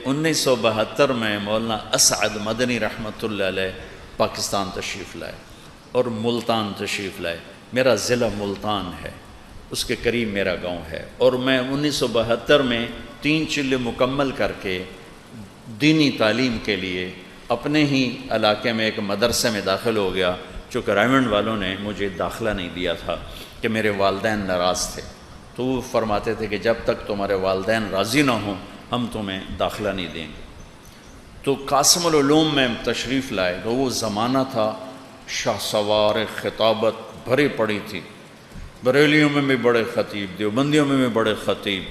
1972 میں مولانا اسعد مدنی رحمۃ اللہ علیہ پاکستان تشریف لائے اور ملتان تشریف لائے۔ میرا ضلع ملتان ہے، اس کے قریب میرا گاؤں ہے، اور میں 1972 میں 3 چلے مکمل کر کے دینی تعلیم کے لیے اپنے ہی علاقے میں ایک مدرسے میں داخل ہو گیا، چونکہ رائمنڈ والوں نے مجھے داخلہ نہیں دیا تھا کہ میرے والدین ناراض تھے، تو وہ فرماتے تھے کہ جب تک تمہارے والدین راضی نہ ہوں ہم تمہیں داخلہ نہیں دیں گے۔ تو قاسم العلوم میں تشریف لائے تو وہ زمانہ تھا شاہ سوار خطابت بھری پڑی تھی، بریلیوں میں بھی بڑے خطیب، دیوبندیوں میں بھی بڑے خطیب،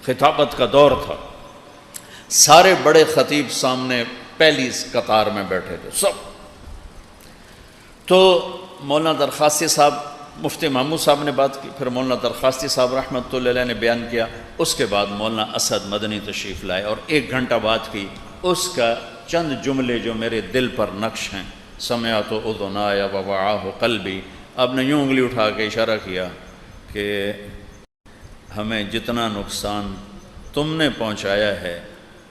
خطابت کا دور تھا، سارے بڑے خطیب سامنے پہلی قطار میں بیٹھے تھے سب۔ تو مولانا درخواستی صاحب، مفتی محمود صاحب نے بات کی، پھر مولانا درخواستی صاحب رحمۃ اللہ علیہ نے بیان کیا، اس کے بعد مولانا اسد مدنی تشریف لائے اور 1 گھنٹہ بات کی۔ اس کا چند جملے جو میرے دل پر نقش ہیں، سمعت اذنایا ووعاہ قلبی، آپ نے یوں انگلی اٹھا کے اشارہ کیا کہ ہمیں جتنا نقصان تم نے پہنچایا ہے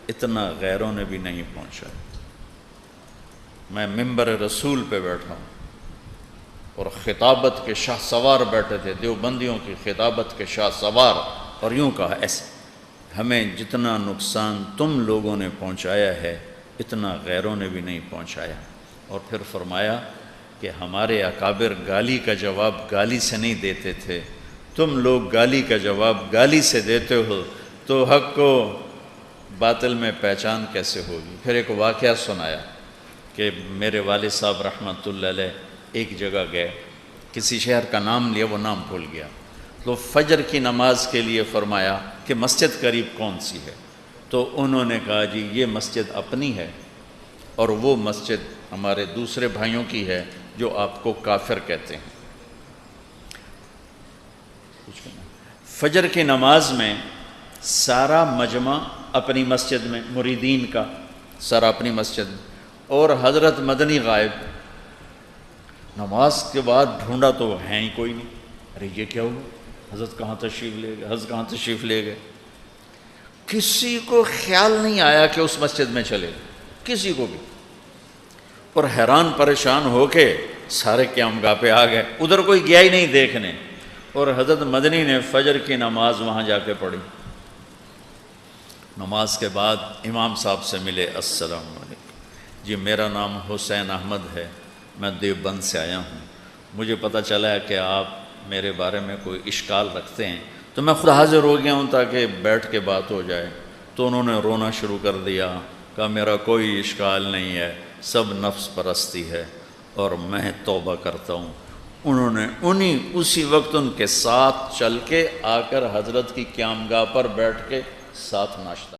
اتنا غیروں نے بھی نہیں پہنچایا۔ میں ممبر رسول پہ بیٹھا ہوں اور خطابت کے شاہ سوار بیٹھے تھے، دیوبندیوں کی خطابت کے شاہ سوار، اور یوں کہا ایسے، ہمیں جتنا نقصان تم لوگوں نے پہنچایا ہے اتنا غیروں نے بھی نہیں پہنچایا۔ اور پھر فرمایا کہ ہمارے اکابر گالی کا جواب گالی سے نہیں دیتے تھے، تم لوگ گالی کا جواب گالی سے دیتے ہو، تو حق کو باطل میں پہچان کیسے ہوگی۔ پھر ایک واقعہ سنایا کہ میرے والد صاحب رحمۃ اللہ علیہ ایک جگہ گئے، کسی شہر کا نام لیا، وہ نام بھول گیا، تو فجر کی نماز کے لیے فرمایا کہ مسجد قریب کون سی ہے، تو انہوں نے کہا جی یہ مسجد اپنی ہے اور وہ مسجد ہمارے دوسرے بھائیوں کی ہے جو آپ کو کافر کہتے ہیں۔ فجر کی نماز میں سارا مجمع اپنی مسجد میں، مریدین کا سارا اپنی مسجد میں، اور حضرت مدنی غائب۔ نماز کے بعد ڈھونڈا تو ہیں ہی کوئی نہیں، ارے یہ کیا ہوا، حضرت کہاں تشریف لے گئے، حضرت کہاں تشریف لے گئے۔ کسی کو خیال نہیں آیا کہ اس مسجد میں چلے، کسی کو بھی، اور حیران پریشان ہو کے سارے قیام گاہ پہ آ گئے، ادھر کوئی گیا ہی نہیں دیکھنے، اور حضرت مدنی نے فجر کی نماز وہاں جا کے پڑھی۔ نماز کے بعد امام صاحب سے ملے، السلام علیکم جی، میرا نام حسین احمد ہے، میں دیوبند سے آیا ہوں، مجھے پتہ چلا ہے کہ آپ میرے بارے میں کوئی اشکال رکھتے ہیں، تو میں خود حاضر ہو گیا ہوں تاکہ بیٹھ کے بات ہو جائے۔ تو انہوں نے رونا شروع کر دیا، کہا میرا کوئی اشکال نہیں ہے، سب نفس پرستی ہے اور میں توبہ کرتا ہوں۔ انہوں نے اسی وقت ان کے ساتھ چل کے آ کر حضرت کی قیام گاہ پر بیٹھ کے ساتھ ناشتہ